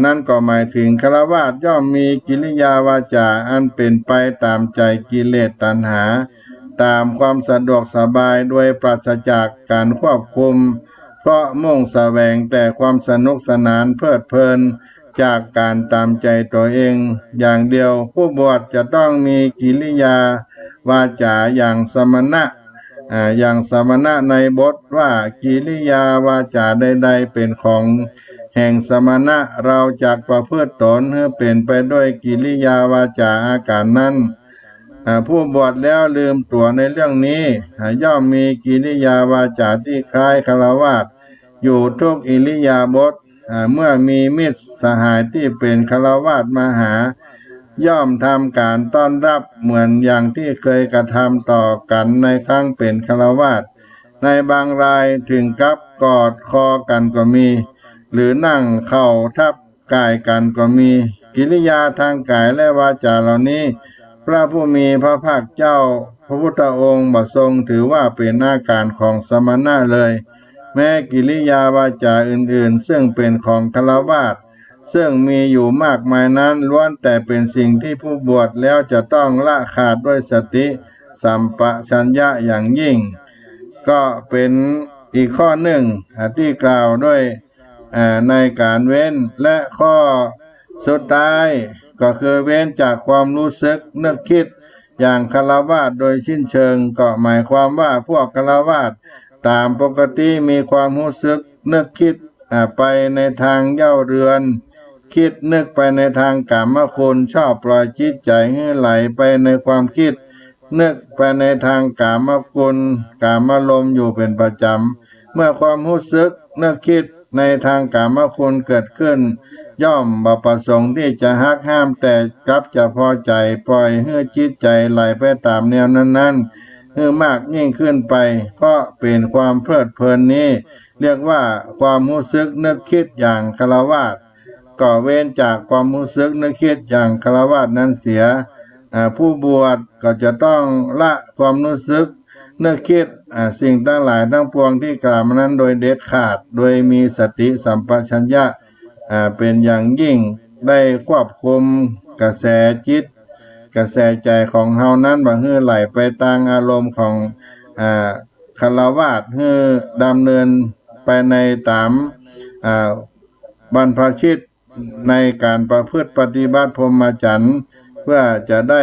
นั่นก็หมายถึงฆราวาสย่อมมีกิริยาวาจาอันเป็นไปตามใจกิเลสตัณหาตามความสะดวกสบายโดยปราศจากการควบคุมเพราะมุ่งแสวงแต่ความสนุกสนานเพลิดเพลินจากการตามใจตัวเองอย่างเดียวผู้บวชจะต้องมีกิริยาวาจาอย่างสมณะอย่างสมณะในบทว่ากิริยาวาจาใดๆเป็นของแห่งสมณะเราจักประพฤติตนให้เป็นไปด้วยกิริยาวาจาอาการนั้นผู้บวชแล้วลืมตัวในเรื่องนี้ย่อมมีกิริยาวาจาที่คล้ายฆราวาสอยู่ทุกอิริยาบถเมื่อมีมิตรสหายที่เป็นฆราวาสมาหาย่อมทำการต้อนรับเหมือนอย่างที่เคยกระทำต่อกันในครั้งเป็นฆราวาสในบางรายถึงกับกอดคอกันก็มีหรือนั่งเข้าทับกายกันก็มีกิริยาทางกายและวาจาเหล่านี้ พระผู้มีพระภาคเจ้าพระพุทธองค์บ่ทรงถือว่าเป็นอาการของสมณะเลย แม้กิริยาวาจาอื่นๆซึ่งเป็นของฆราวาสซึ่งมีอยู่มากมายนั้นล้วนแต่เป็นสิ่งที่ผู้บวชแล้วจะต้องละขาดด้วยสติสัมปชัญญะอย่างยิ่งก็เป็นอีกข้อหนึ่งที่กล่าวด้วยในการเว้นและข้อสุดท้ายก็คือเว้นจากความรู้สึกนึกคิดอย่างฆราวาสโดยสิ้นเชิงก็หมายความว่าพวกฆราวาสตามปกติมีความรู้สึกนึกคิดไปในทางเย้าเรือนคิดนึกไปในทางกามคุณชอบปล่อยจิตใจให้ไหลไปในความคิดนึกไปในทางกามคุณกามลมอยู่เป็นประจำเมื่อความรู้สึกนึกคิดในทางกามคุณเกิดขึ้นย่อมบ่ประสงค์ที่จะหักห้ามแต่กลับจะพอใจปล่อยให้จิตใจไหลไปตามแนวนั้นๆให้มากยิ่งขึ้นไปเพราะเป็นความเพลิดเพลินนี้เรียกว่าความรู้สึกนึกคิดอย่างฆราวาสก็เว้นจากความรู้สึกนึกคิดอย่างฆราวาสนั้นเสียผู้บวชก็จะต้องละความรู้สึกนึกคิดสิ่งทั้งหลายทั้งปวงที่กล่าวมานั้นโดยเด็ดขาดโดยมีสติสัมปชัญญะเป็นอย่างยิ่งได้ควบคุมกระแสจิตกระแสใจของเฮานั้นบ่ให้ไหลไปตามอารมณ์ของฆราวาสให้ดำเนินไปในตามบรรพชิตในการประพฤติปฏิบัติพรหมจรรย์เพื่อจะได้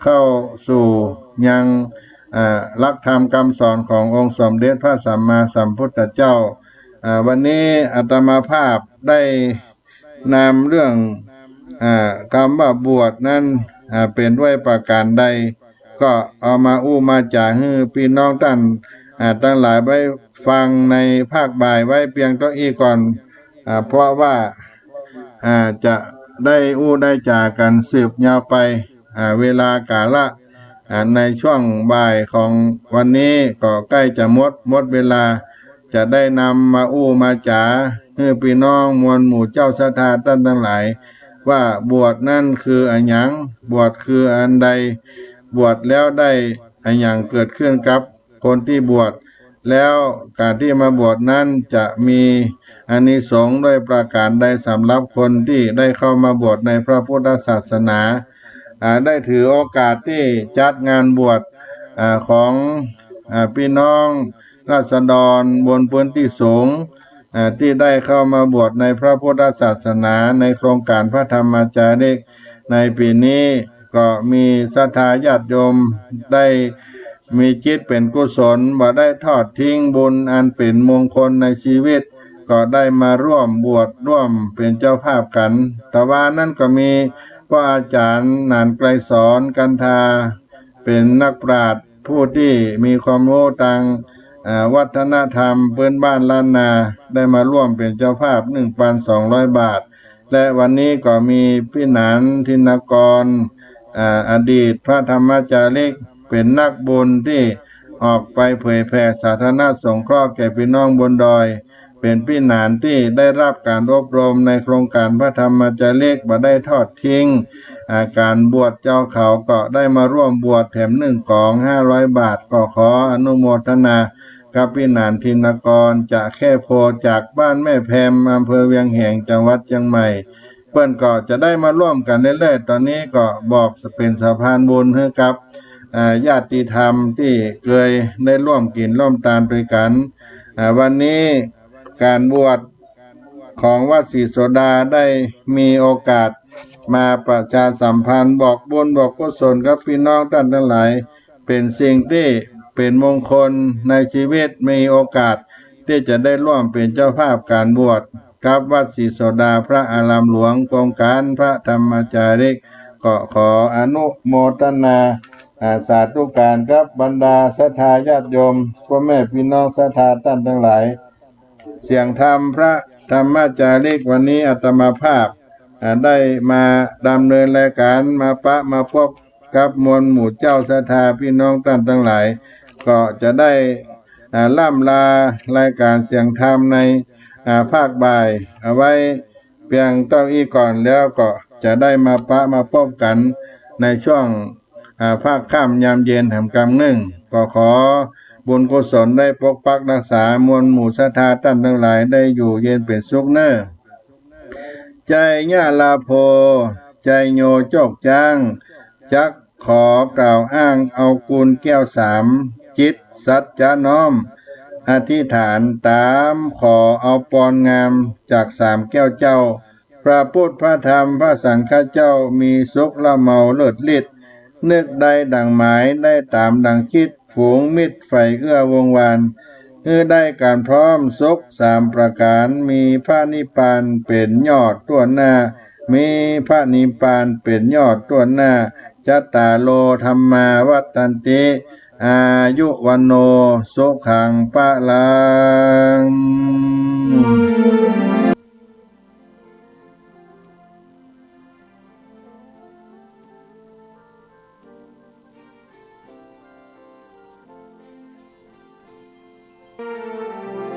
เข้าสู่ยังหลักธรรมคำสอนขององค์สมเด็จพระสัมมาสัมพุทธเจ้าวันนี้อาตมาภาพได้นำเรื่องคำว่าบวชนั้นเป็นด้วยประการใดก็เอามามาจากให้พี่น้องท่านทั้งหลายไว้ฟังในภาคบ่ายไว้เพียงเท่านี้ก่อนเพราะว่าจะได้ได้จากกันสืบยาวไปเวลากาละในช่วงบ่ายของวันนี้ก็ใกล้จะหมดเวลาจะได้นำมามาจ๋าให้พี่น้องมวลหมู่เจ้าศรัทธาท่านทั้งหลายว่าบวชนั่นคืออันหยังบวชคืออันใดบวชแล้วได้อันหยังเกิดขึ้นกับคนที่บวชแล้วการที่มาบวชนั้นจะมีอานิสงส์ด้วยประการใดสำหรับคนที่ได้เข้ามาบวชในพระพุทธศาสนาได้ถือโอกาสที่จัดงานบวชของพี่น้องราษฎรบนพื้นที่สูงที่ได้เข้ามาบวชในพระพุทธศาสนาในโครงการพระธรรมจาริกในปีนี้ก็มีศรัทธาญาติโยมได้มีจิตเป็นกุศลบ่ได้ทอดทิ้งบุญอันเป็นมงคลในชีวิตก็ได้มาร่วมบวชร่วมเป็นเจ้าภาพกันแต่ว่านั่นก็มีพระอาจารย์นานไกลสอนกันทาเป็นนักปราชญ์ผู้ที่มีความรู้ทางวัฒนธรรมพื้นบ้านล้านนาได้มาร่วมเป็นเจ้าภาพ 1,200 บาทและวันนี้ก็มีพี่หนานธินกรอดีตพระธรรมจาริกเป็นนักบุญที่ออกไปเผยแผ่สาธารณสงเคราะห์แก่พี่น้องบนดอยเป็นพี่หนานที่ได้รับการอบรมในโครงการพระธรรมจาริกบ่ได้ทอดทิ้งการบวชเจ้าเขาก็ได้มาร่วมบวชแถม1กอง500 บาทก็ขออนุโมทนากับพี่หนานธินกรจากแค่โพจากบ้านแม่แพมอำเภอเวียงแหงจังหวัดเชียงใหม่เพิ่นก็จะได้มาร่วมกันเรื่อยๆตอนนี้ก็บอกเป็นสะพานบุญให้กับญาติธรรมที่เคยได้ร่วมกินร่วมทานด้วยกันวันนี้การบวชของวัดศรีโสดาได้มีโอกาสมาประชาสัมพันธ์บอกบุญบอกกุศลกับพี่น้องท่านทั้งหลายเป็นสิ่งที่เป็นมงคลในชีวิตมีโอกาสที่จะได้ร่วมเป็นเจ้าภาพการบวชกับวัดศรีโสดาพระอารามหลวงโครงการพระธรรมจาริกก็ขออนุโมทนาสาธุการกับบรรดาศรัทธาญาติโยมพ่อแม่พี่น้องศรัทธาท่านทั้งหลายเสียงธรรมพระธรรมจาริกวันนี้อาตมาภาพได้มาดำเนินรายการมาพบกับมวลหมู่เจ้าศรัทธาพี่น้องท่านทั้งหลายก็จะได้ล่ำลารายการเสียงธรรมในภาคบ่ายเอาไว้เพียงเท่านี้ก่อนแล้วก็จะได้มาพบกันในช่วง ภาคค่ำยามเย็นแห่งกำหนึ่งก็ขอบุญกุศลได้ปกปักรักษามวลหมู่ศรัทธาท่านทั้งหลายได้อยู่เย็นเป็นสุขเน้อใจญาลาโภใจโยโจกจ้างจักขอกล่าวอ้างเอากุลแก้วสามจิตสัจจะน้อมอธิษฐานตามขอเอาปอนงามจากสามแก้วเจ้าพระพุทธพระธรรมพระสังฆเจ้ามีสุขละเมาเลิศฤทธิ์นึกได้ดังหมายได้ตามดังคิดฝูงมิตรไฟเอื้อวงวานได้การพร้อมสุขสามประการมีพระนิพพานเป็นยอดตัวหน้ามีพระนิพพานเป็นยอดตัวหน้าจัตตาโลธรรมาวัฏันติอายุวันโนสุขังปะลัง